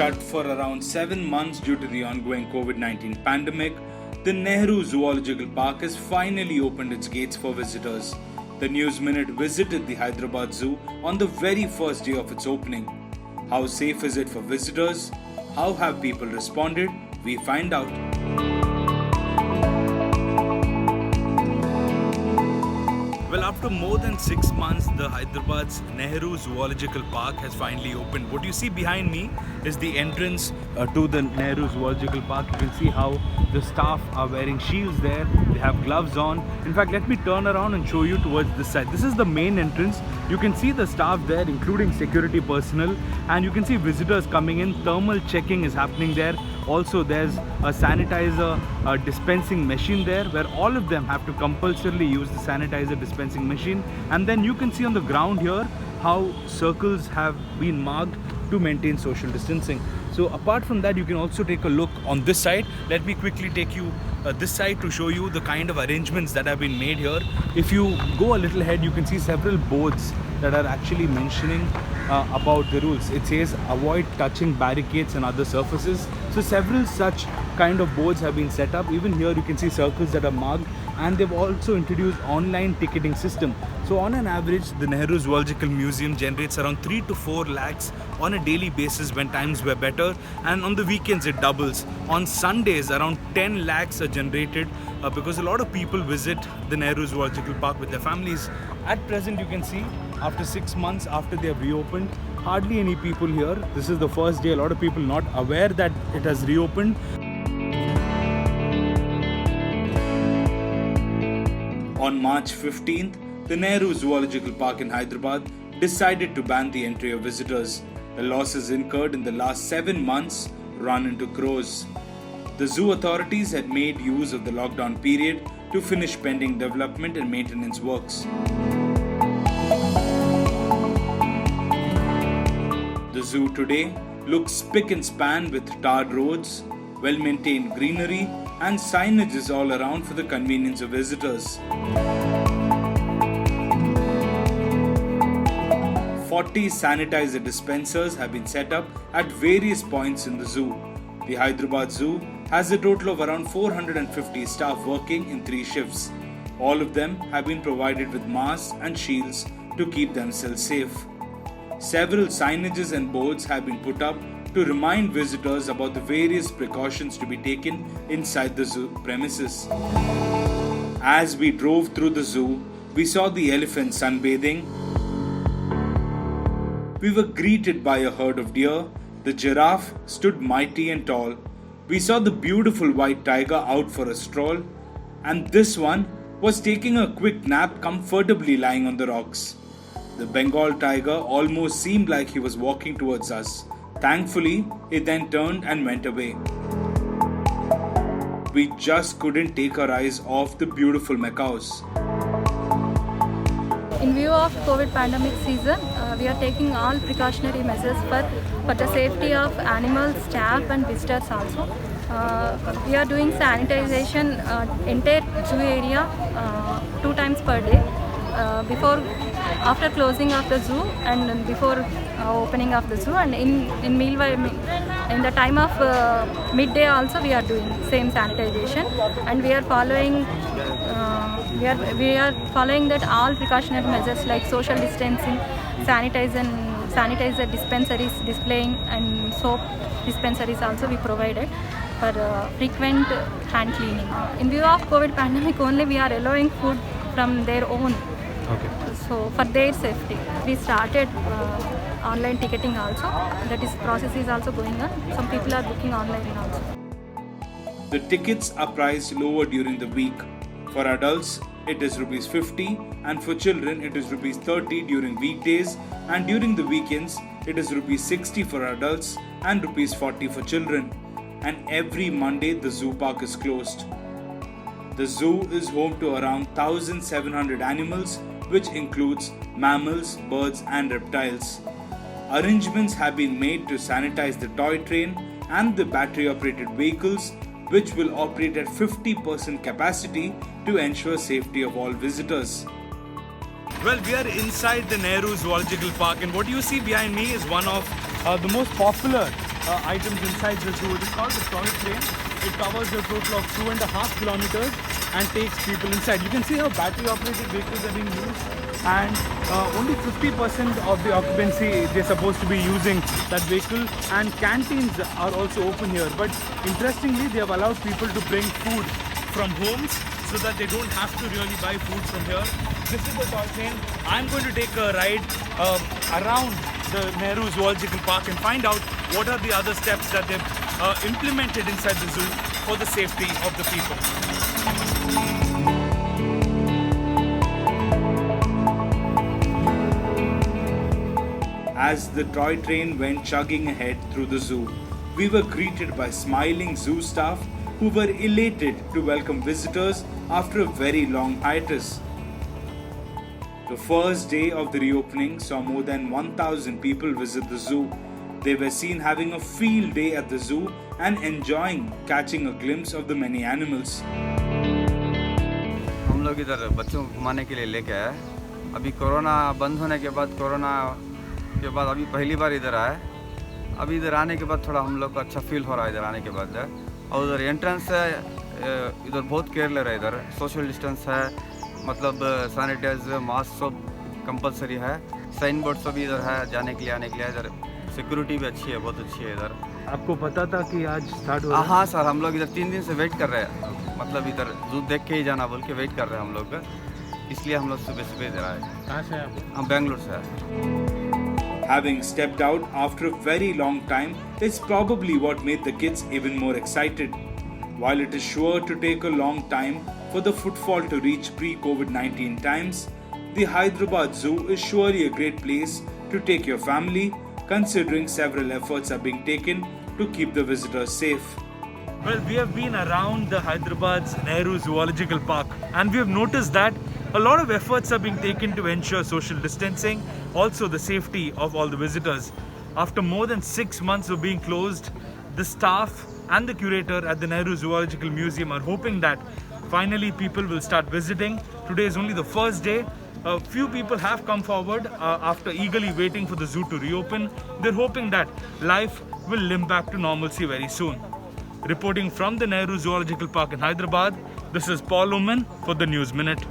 shut for around 7 months due to the ongoing COVID-19 pandemic, the Nehru Zoological Park has finally opened its gates for visitors. The News Minute visited the Hyderabad Zoo on the very first day of its opening. How safe is it for visitors? How have people responded? We find out. Well, after more than 6 months, the Hyderabad's Nehru Zoological Park has finally opened. What you see behind me is the entrance to the Nehru Zoological Park. You can see how the staff are wearing shields there. They have gloves on. In fact, let me turn around and show you towards this side. This is the main entrance. You can see the staff there, including security personnel, and you can see visitors coming in. Thermal checking is happening there. Also, there's a sanitizer dispensing machine there where all of them have to compulsorily use the sanitizer dispensing machine. And then you can see on the ground here how circles have been marked to maintain social distancing. So apart from that, you can also take a look on this side. Let me quickly take you this side to show you the kind of arrangements that have been made here. If you go a little ahead, you can see several boards that are actually mentioning about the rules. It says avoid touching barricades and other surfaces. So several such kind of boards have been set up. Even here you can see circles that are marked, and they've also introduced online ticketing system. So on an average, the Nehru Zoological Museum generates around 3 to 4 lakhs on a daily basis when times were better, and on the weekends it doubles. On Sundays, around 10 lakhs are generated because a lot of people visit the Nehru Zoological Park with their families. At present, you can see after 6 months after they have reopened, hardly any people here. This is the first day. A lot of people not aware that it has reopened. On March 15th, the Nehru Zoological Park in Hyderabad decided to ban the entry of visitors. The losses incurred in the last 7 months run into crores. The zoo authorities had made use of the lockdown period to finish pending development and maintenance works. The zoo today looks spick and span with tarred roads, well-maintained greenery, and signages all around for the convenience of visitors. 40 sanitizer dispensers have been set up at various points in the zoo. The Hyderabad Zoo has a total of around 450 staff working in 3 shifts. All of them have been provided with masks and shields to keep themselves safe. Several signages and boards have been put up to remind visitors about the various precautions to be taken inside the zoo premises. As we drove through the zoo, we saw the elephants sunbathing. We were greeted by a herd of deer. The giraffe stood mighty and tall. We saw the beautiful white tiger out for a stroll, and this one was taking a quick nap comfortably lying on the rocks. The Bengal tiger almost seemed like he was walking towards us. Thankfully, it then turned and went away. We just couldn't take our eyes off the beautiful macaws. In view of COVID pandemic season, we are taking all precautionary measures for the safety of animals, staff and visitors also. We are doing sanitization entire zoo area 2 times per day. After closing of the zoo and before opening of the zoo, and in meanwhile, in the time of midday also we are doing same sanitization, and we are following that all precautionary measures like social distancing, sanitizer dispensaries displaying, and soap dispensaries also we provided for frequent hand cleaning. In view of COVID pandemic only, we are allowing food from their own. Okay. So for their safety, we started online ticketing also. That is process is also going on. Some people are booking online also. The tickets are priced lower during the week. For adults, it is Rs 50, and for children, it is Rs 30 during weekdays, and during the weekends, it is Rs 60 for adults and Rs 40 for children. And every Monday, the zoo park is closed. The zoo is home to around 1,700 animals, which includes mammals, birds and reptiles. Arrangements have been made to sanitize the toy train and the battery-operated vehicles, which will operate at 50% capacity to ensure safety of all visitors. Well, we are inside the Nehru Zoological Park, and what you see behind me is one of the most popular items inside the zoo. It is called the toy train. It covers a total of 2.5 kilometers and takes people inside. You can see how battery operated vehicles are being used, and only 50% of the occupancy they're supposed to be using that vehicle, and canteens are also open here. But interestingly, they have allowed people to bring food from homes so that they don't have to really buy food from here. This is the toy train. I'm going to take a ride around the Nehru Zoological Park and find out what are the other steps that they've implemented inside the zoo for the safety of the people. As the toy train went chugging ahead through the zoo, we were greeted by smiling zoo staff who were elated to welcome visitors after a very long hiatus. The first day of the reopening saw more than 1,000 people visit the zoo. They were seen having a field day at the zoo and enjoying catching a glimpse of the many animals. हम लोग इधर बच्चों को घुमाने के लिए लेके आए। अभी कोरोना बंद होने के बाद अभी पहली बार इधर आए। अभी इधर आने के बाद थोड़ा हम लोग को अच्छा फील हो रहा है इधर आने के बाद। और उधर एंट्रेंस है, इधर बहुत केयर ले रहा है। इधर सोशल डिस्टेंस है, मतलब सैनिटाइजर मास्क सब कंपलसरी है। साइन बोर्ड सब इधर है जाने के लिए आने के लिए। इधर सिक्योरिटी भी अच्छी है, बहुत अच्छी है इधर। आपको पता था कि आज स्टार्ट हो रहा है? हाँ सर, हम लोग इधर 3 दिन से वेट कर रहे हैं, मतलब इधर जू देख के ही जाना बोल के वेट कर रहे हैं हम लोग, इसलिए हम लोग सुबह इधर आए। कहाँ से आप? हम बेंगलुरु से हैं। Having stepped out after a very long time is probably what made the kids even more excited. While it is sure to take a long time for the footfall to reach pre-COVID-19 times, the Hyderabad Zoo is surely a great place to take your family, considering several efforts are being taken to keep the visitors safe. Well, we have been around the Hyderabad's Nehru Zoological Park, and we have noticed that a lot of efforts are being taken to ensure social distancing, also the safety of all the visitors. After more than 6 months of being closed, the staff and the curator at the Nehru Zoological Museum are hoping that finally people will start visiting. Today is only the first day. A few people have come forward after eagerly waiting for the zoo to reopen. They're hoping that life will limp back to normalcy very soon. Reporting from the Nehru Zoological Park in Hyderabad, this is Paul Oman for the News Minute.